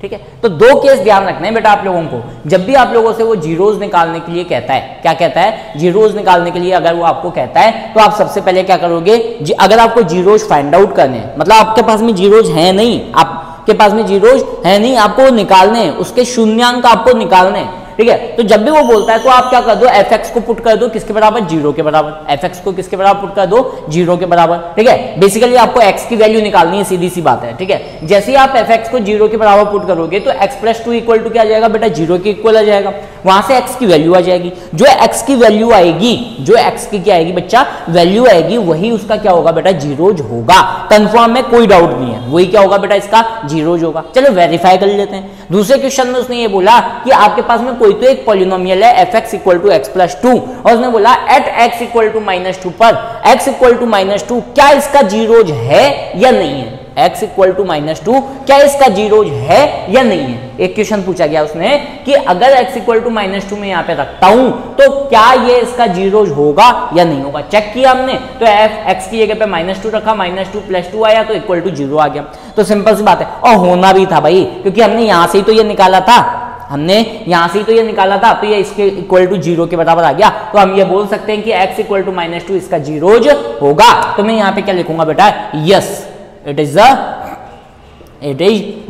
ठीक है। तो दो केस ध्यान रखना है बेटा आप लोगों को, जब भी आप लोगों से वो जीरोज निकालने के लिए कहता है, क्या कहता है, जीरोज निकालने के लिए अगर वो आपको कहता है, तो आप सबसे पहले क्या करोगे, अगर आपको जीरोज फाइंड आउट करने हैं, मतलब आपके पास में जीरोज है नहीं, आपके पास में जीरोज है नहीं, आपको निकालने हैं, उसके शून्यांक आपको निकालने हैं, ठीक है। तो जब भी वो बोलता है तो आप क्या कर दो, fx को पुट कर दो किसके बराबर, 0 के बराबर, fx को किसके बराबर पुट कर दो, 0 के बराबर, ठीक है। बेसिकली आपको x की वैल्यू निकालनी है, सीधी सी बात है, ठीक है। जैसे ही आप fx को 0 के बराबर पुट करोगे तो x प्लस 2 इक्वल टू क्या आ जाएगा बेटा, 0 के इक्वल आ जाएगा, वहां से x की वैल्यू आ जाएगी। जो x की वैल्यू आएगी, जो x की क्या आएगी बच्चा, वैल्यू आएगी, वही उसका क्या होगा बेटा, जीरोज होगा, कंफर्म है, कोई डाउट नहीं है, वही क्या होगा बेटा, इसका जीरोज होगा। चलो वेरीफाई कर लेते हैं। दूसरे क्वेश्चन में उसने ये बोला कि आपके पास में कोई तो एक पॉलिनोमियल है fx equal to x plus 2, और उसने बोला एट x इक्वल टू -2 पर x इक्वल टू -2 क्या इसका जीरोज है या नहीं है, x इक्वल टू -2 क्या इसका जीरोज है या नहीं है। एक क्वेश्चन पूछा गया उसने कि अगर x इक्वल टू -2 में यहाँ पे रखता हूं तो क्या ये इसका जीरोज होगा या नहीं होगा। चेक किया हमने, तो x की जगह पे -2 रखा, -2 + 2 आया तो इक्वल टू 0 आ गया। तो सिंपल सी बात है, और होना भी था भाई, क्योंकि हमने यहां से ही तो ये निकाला था, हमने यहां से ही तो ये निकाला था, तो ये इसके इक्वल टू 0 के बराबर आ गया। तो हम ये बोल सकते हैं कि x इक्वल टू -2 इसका जीरोज होगा। तो मैं यहां पे क्या लिखूंगा बेटा, yes it is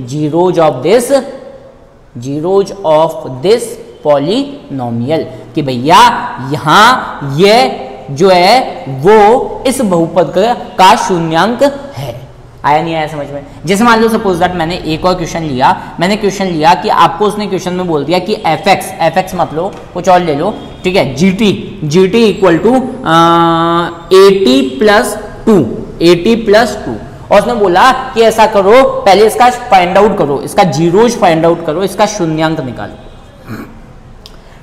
zeros of this zeros of this polynomial, कि भैया यहाँ ये जो है वो इस बहुपद का शून्यांक है। आया नहीं आया समझ में? जैसे मान लो सपोज दैट मैंने एक और क्वेश्चन लिया, कि आपको उसने क्वेश्चन में बोल दिया कि एफ एक्स मत लो, कुछ और ले लो, ठीक है, g t equal to 80 plus 2, और उसने बोला कि ऐसा करो, पहले इसका फाइंड आउट करो, इसका जीरोज फाइंड आउट करो, इसका शून्यांक निकालो।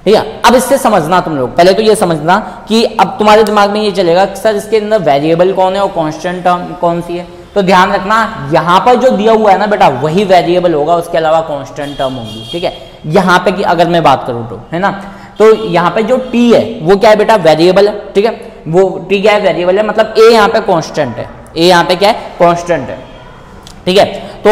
ठीक है, अब इससे समझना तुम लोग, पहले तो ये समझना कि अब तुम्हारे दिमाग में ये चलेगा कि सर इसके अंदर वेरिएबल कौन है और कांस्टेंट टर्म कौन सी है। तो ध्यान रखना, यहाँ पर जो दिया हुआ है ना बेटा वही वेरिएबल होगा, उसके अलावा कांस्टेंट टर्म होंगी। ठीक है, यहाँ पे की अगर मैं बात करूँ तो, है ना, तो यहाँ पे जो टी है वो क्या है बेटा, वेरिएबल है। ठीक है, वो टी क्या है, वेरिएबल है, मतलब ए यहाँ पे कांस्टेंट है, ए यहाँ पे क्या है, कांस्टेंट है। ठीक है, तो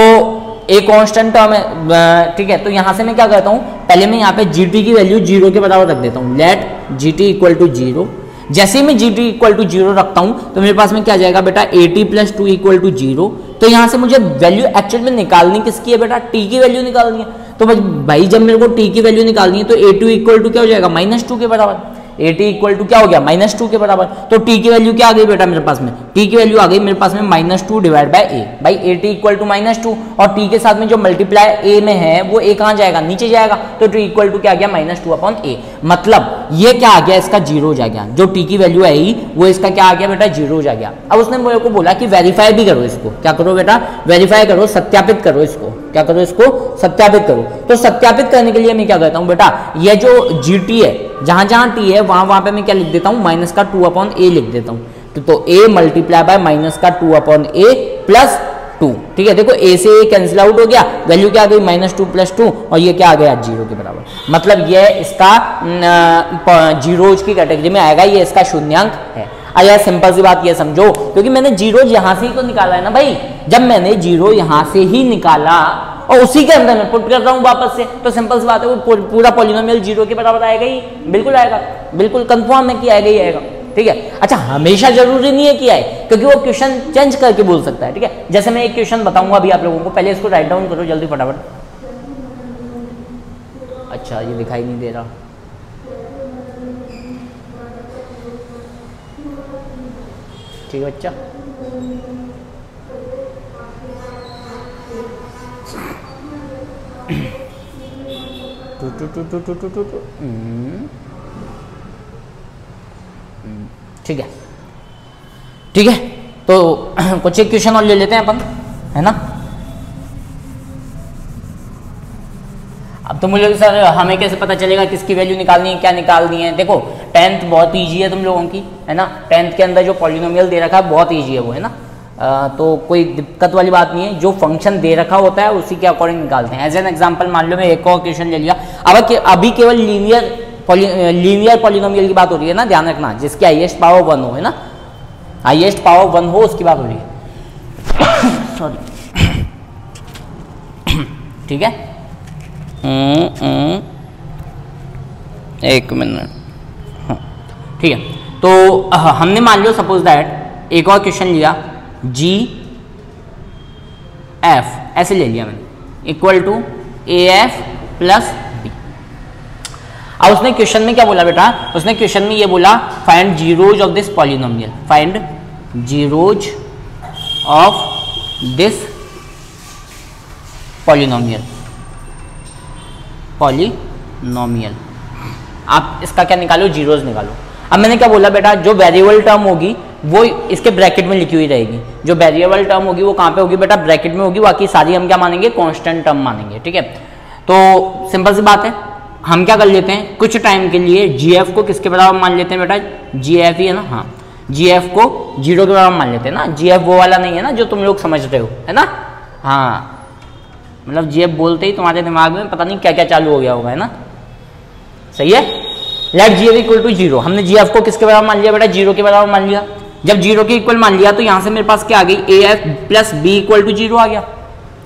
ए कांस्टेंट टर्म है। ठीक है, तो यहाँ से मैं क्या करता हूँ, पहले मैं यहाँ पे जी टी की वैल्यू 0 के बराबर रख देता हूँ, let g t equal to 0। जैसे ही मैं जी टी इक्वल टू 0 रखता हूँ तो मेरे पास में क्या आ जाएगा बेटा, 80 प्लस 2 इक्वल टू 0। तो यहाँ से मुझे वैल्यू एक्चुअल में निकालनी किसकी है बेटा, टी की वैल्यू निकालनी है। तो भाई जब मेरे को टी की वैल्यू निकालनी है तो a2 इक्वल टू क्या हो जाएगा, -2 के बराबर। a2 इक्वल टू क्या हो गया, -2 के बराबर। तो t की वैल्यू क्या आ गई बेटा मेरे पास में, t की वैल्यू आ गई मेरे पास में -2 डिवाइड बाय a। भाई a t इक्वल टू -2 और t के साथ में जो मल्टीप्लाई a में है वो a कहाँ जाएगा, नीचे जाएगा। तो t इक्वल टू क्या आ गया, -2 अपॉन a। मतलब ये क्या आ गया, इसका जीरो आ गया, जो t की वैल्यू आई वो इसका क्या आ गया बेटा, जीरो आ गया। अब उसने मेरे को बोला कि वेरीफाई भी करो इसको, क्या करो बेटा, वेरीफाई करो, सत्यापित करो इसको, क्या करो इसको, सत्यापित करो। तो सत्यापित करने के लिए मैं क्या करता हूँ बेटा, ये जो gt है, जहां जहां t है वहां पे मैं क्या लिख देता हूँ, -2 अपॉन a लिख देता हूँ। तो a multiply by -2 upon a plus 2। ठीक है, देखो a से a कैंसिल आउट हो गया, वैल्यू क्या आ गई, -2 प्लस 2, और ये क्या आ गया, 0 के बराबर। मतलब ये इसका जीरोज की कैटेगरी में आएगा, ये इसका शून्यांक है। अरे सिंपल सी बात ये समझो, क्योंकि मैंने जीरो यहाँ से ही तो निकाला है ना भाई। जब मैंने जीरो यहाँ से ही निकाला और उसी के अंदर मैं पुट कर रहा हूँ वापस से, तो सिंपल सी बात है, वो पूरा पॉलिनोमियल 0 के बराबर आएगा ही, बिल्कुल आएगा, बिल्कुल कंफर्म है कि आएगा ही आएगा। ठीक है, अच्छा हमेशा जरूरी नहीं है कि आए, क्योंकि वो क्वेश्चन चेंज करके बोल सकता है। ठीक है, जैसे मैं एक क्वेश्चन बताऊंगा अभी आप लोगों को, पहले इसको राइट डाउन करो जल्दी फटाफट। अच्छा ये दिखाई नहीं दे रहा, ठीक है बच्चा। ठीक है, ठीक है, तो कुछ एक क्वेश्चन और ले लेते हैं अपन, है ना। अब तो मुझे सर हमें कैसे पता चलेगा किसकी वैल्यू निकालनी है, क्या निकालनी है। देखो 10th बहुत इजी है तुम लोगों की, है ना। 10th के अंदर जो पॉलिनोमियल दे रखा है बहुत इजी है वो, है ना। तो कोई दिक्कत वाली बात नहीं है, जो फंक्शन दे रखा होता है उसी के अकॉर्डिंग निकालते हैं। एज एन एग्जांपल मान लो मैं एक और क्वेश्चन ले लिया, अब अभी केवल लीनियर पॉलिनोमियल की बात हो रही है ना, ध्यान रखना, जिसकी हाईएस्ट पावर 1 हो, है ना, हाईएस्ट पावर 1 हो उसकी बात हो रही है। सॉरी, ठीक है, एक मिनट, हाँ ठीक है। तो हमने मान लो सपोज दैट एक और क्वेश्चन लिया, जी एफ ऐसे ले लिया मैंने, equal to a f plus b. अब उसने क्वेश्चन में क्या बोला बेटा, उसने क्वेश्चन में ये बोला find zeros of this polynomial, find zeros of this polynomial, आप इसका क्या निकालो, जीरोज निकालो। अब मैंने क्या बोला बेटा, जो वेरिएबल टर्म होगी वो इसके ब्रैकेट में लिखी हुई रहेगी, जो वेरिएबल टर्म होगी वो कहाँ पे होगी बेटा, ब्रैकेट में होगी, बाकी सारी हम क्या मानेंगे, कांस्टेंट टर्म मानेंगे। ठीक है, तो सिंपल सी बात है, हम क्या कर लेते हैं, कुछ टाइम के लिए जीएफ को किसके बराबर मान लेते हैं बेटा, जीएफ ही है ना, हाँ जीएफ को 0 के बराबर मान लेते हैं ना। जीएफ वो वाला नहीं है ना जो तुम लोग समझ रहे हो, है ना, हाँ मतलब जीएफ बोलते ही तुम्हारे दिमाग में पता नहीं क्या क्या चालू हो गया होगा, है ना, सही है। लेट जीएफ इक्वल टू 0, हमने जीएफ को किसके बराबर मान लिया बेटा, 0 के बराबर मान लिया। जब 0 के इक्वल मान लिया तो यहां से मेरे पास क्या आ गई, a f plus b equal to 0 आ गया,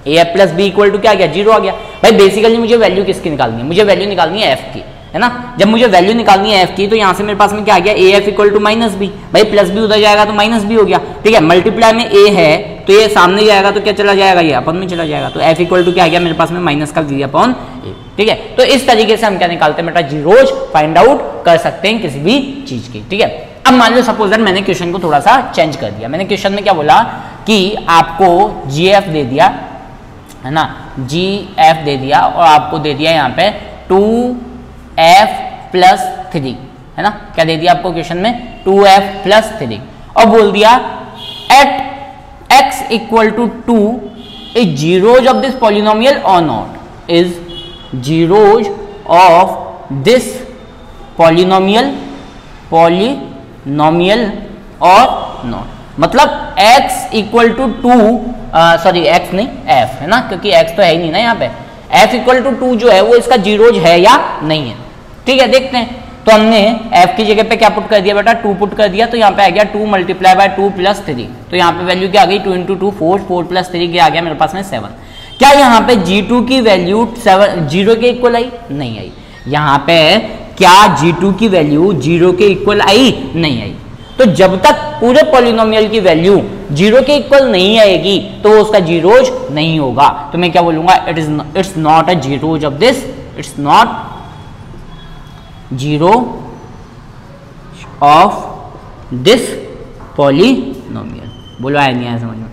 a f plus b equal to क्या आ गया, 0 आ गया। भाई बेसिकली मुझे वैल्यू किसकी निकालनी है, मुझे वैल्यू निकालनी है एफ की। है ना। जब मुझे वैल्यू निकालनी है एफ की, तो यहाँ से मेरे पास में क्या आ गया, a f equal to minus b, भाई प्लस बी उधर जाएगा तो माइनस बी हो गया, ठीक है। मल्टीप्लाई में ए है तो ये सामने जाएगा तो क्या चला जाएगा, ये अपन में चला जाएगा, तो एफ इक्वल टू क्या आ गया मेरे पास में माइनस का वी अपॉन ए, ठीक है। तो इस तरीके से हम क्या निकालते हैं बेटा, जीरोज फाइंड आउट कर सकते हैं किसी भी चीज की, ठीक है। अब मान लो सपोज दैट मैंने क्वेश्चन को थोड़ा सा चेंज कर दिया, मैंने क्वेश्चन में क्या बोला कि आपको जी एफ दे दिया है ना, जी एफ दे दिया और आपको दे दिया यहाँ पे 2f प्लस 3, है ना, क्या दे दिया आपको क्वेश्चन में 2f प्लस 3, और बोल दिया at x equal to 2 is zeros of this polynomial और not, is zeros of this polynomial और नॉट। मतलब x equal to 2, sorry x नहीं f, है ना, क्योंकि x तो है ही नहीं ना यहाँ पे, f इक्वल टू 2 जो है वो इसका जीरोज है या नहीं है, ठीक है। देखते हैं, तो हमने f की जगह पे क्या पुट कर दिया बेटा, 2 पुट कर दिया, तो यहाँ पे आ गया 2 मल्टीप्लाई बाय 2 प्लस 3, तो यहाँ पे वैल्यू क्या आ गई, 2 इंटू 2 4, 4 प्लस 3 क्या आ गया मेरे पास में 7। क्या यहाँ पे G2 की वैल्यू 0 के इक्वल आई, नहीं आई। यहाँ पे क्या G2 की वैल्यू 0 के इक्वल आई, नहीं आई। तो जब तक पूरे पॉलिनोमियल की वैल्यू 0 के इक्वल नहीं आएगी तो उसका जीरोज नहीं होगा, तो मैं क्या बोलूंगा, it's not a zeros of this, it's not zero of this polynomial. बोलो आया नहीं आया समझ में,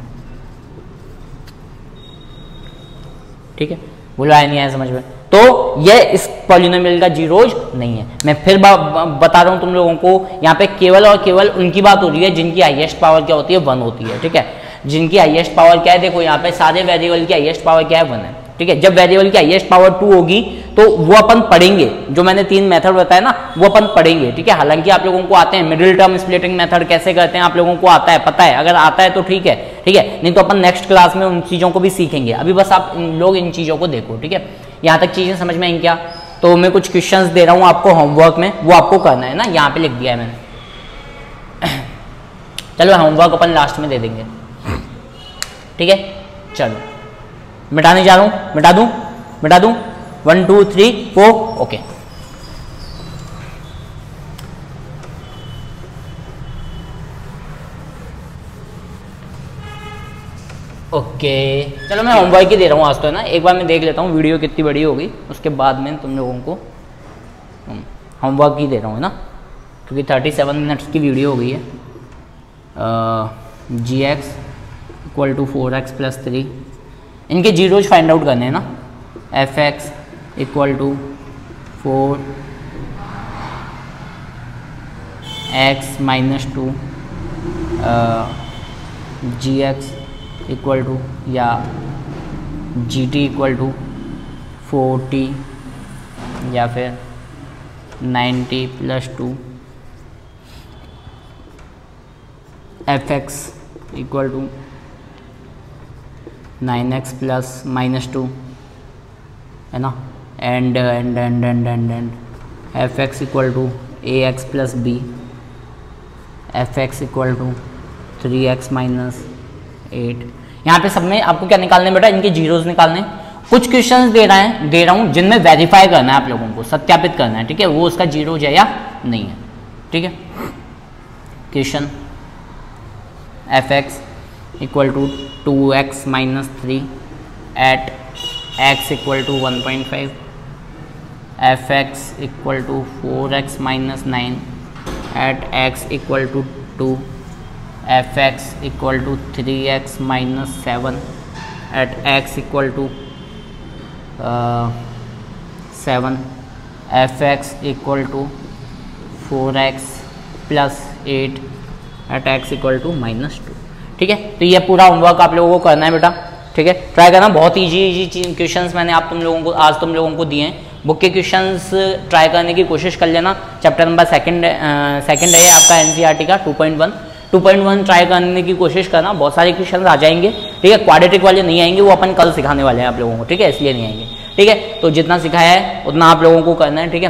ठीक है, बोलो आया नहीं आया समझ में। तो ये इस पॉलिनोमियल का जीरोज नहीं है। मैं फिर बता रहा हूं तुम लोगों को, यहाँ पे केवल और केवल उनकी बात हो रही है जिनकी हाईएस्ट पावर क्या होती है, 1 होती है, ठीक है। जिनकी हाईएस्ट पावर क्या है, देखो यहाँ पे सारे वेरिएबल की हाईएस्ट पावर क्या है, 1 है, ठीक है। जब वेरिएबल की हाईएस्ट पावर 2 होगी तो वो अपन पढ़ेंगे, जो मैंने 3 मेथड बताया ना वो अपन पढ़ेंगे, ठीक है। हालांकि आप लोगों को आते हैं, मिडिल टर्म स्प्लिटिंग मेथड कैसे करते हैं आप लोगों को आता है, पता है, अगर आता है तो ठीक है, ठीक है, नहीं तो अपन नेक्स्ट क्लास में उन चीजों को भी सीखेंगे। अभी बस आप लोग इन चीजों को देखो, ठीक है, यहाँ तक चीजें समझ में आई क्या। तो मैं कुछ क्वेश्चंस दे रहा हूँ आपको होमवर्क में, वो आपको करना है ना, यहाँ पे लिख दिया है मैंने। चलो होमवर्क अपन लास्ट में दे देंगे, ठीक है। चलो मिटाने जा रहा हूँ, मिटा दूँ 1 2 3 4, ओके। ओके चलो मैं होमवर्क ही दे रहा हूँ आज तो, है ना। एक बार मैं देख लेता हूँ वीडियो कितनी बड़ी होगी, उसके बाद में तुम लोगों को होमवर्क ही दे रहा हूँ, है ना, क्योंकि 37 मिनट्स की वीडियो हो गई है। gx equal to 4x plus 3, इनके जीरोज फाइंड आउट करने हैं ना। fx equal to 4x minus 2, gx equal to या gt इक्वल टू 40 या फिर 90 plus 2, fx equal to 9x plus minus 2, है ना, and fx equal to ax plus b, fx equal to 3x minus 8। यहाँ पे सब में आपको क्या निकालने बेटा, इनके जीरोज निकालने। कुछ क्वेश्चंस दे रहा हूँ जिनमें वेरीफाई करना है आप लोगों को, सत्यापित करना है, ठीक है, वो उसका जीरोज है या नहीं है, ठीक है। Question fx equal to 2x minus 3 at x equal to 1.5, fx equal to 4x minus 9 at x equal to 2, fx equal to 3x minus 7 at x equal to 7, fx equal to 4x plus 8 at x equal to minus 2, ठीक है। तो ये पूरा homework आप लोगों को करना है बेटा, ठीक है, ट्राई करना। बहुत इजी क्वेश्चंस मैंने तुम लोगों को दिए हैं। बुक के क्वेश्चंस ट्राई करने की कोशिश कर लेना। चैप्टर नंबर सेकंड है आपका एनसीईआरटी का 2.1 ट्राई करने की कोशिश करना, बहुत सारे क्वेश्चन आ जाएंगे, ठीक है। क्वाड्रेटिक वाले नहीं आएंगे, वो अपन कल सिखाने वाले हैं आप लोगों को, ठीक है, इसलिए नहीं आएंगे, ठीक है। तो जितना सिखाया है उतना आप लोगों को करना है, ठीक है,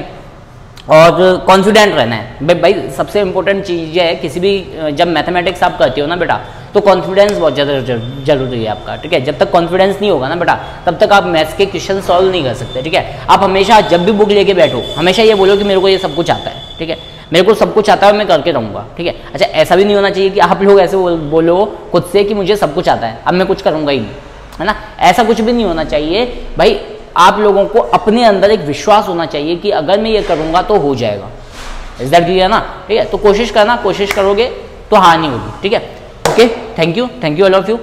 और कॉन्फिडेंट रहना है। भाई सबसे इंपॉर्टेंट चीज़ ये है, किसी भी जब मैथमेटिक्स आप करते हो ना बेटा, तो तो कॉन्फिडेंस बहुत ज़्यादा जरूरी है आपका, ठीक है। जब तक कॉन्फिडेंस नहीं होगा ना बेटा, तब तक आप मैथ्स के क्वेश्चन सॉल्व नहीं कर सकते, ठीक है। आप हमेशा जब भी बुक लेके बैठो, हमेशा ये बोलो कि मेरे को ये सब कुछ आता है, ठीक है, मेरे को सब कुछ आता है, मैं करके रहूँगा, ठीक है। अच्छा, ऐसा भी नहीं होना चाहिए कि आप लोग ऐसे बोलो खुद से कि मुझे सब कुछ आता है, अब मैं कुछ करूँगा ही नहीं, है ना। ऐसा कुछ भी नहीं होना चाहिए भाई। आप लोगों को अपने अंदर एक विश्वास होना चाहिए कि अगर मैं ये करूँगा तो हो जाएगा। इज दैट क्लियर ना, ठीक है। तो कोशिश करना, कोशिश करोगे तो हार नहीं होगी, ठीक है। Okay, thank you all of you.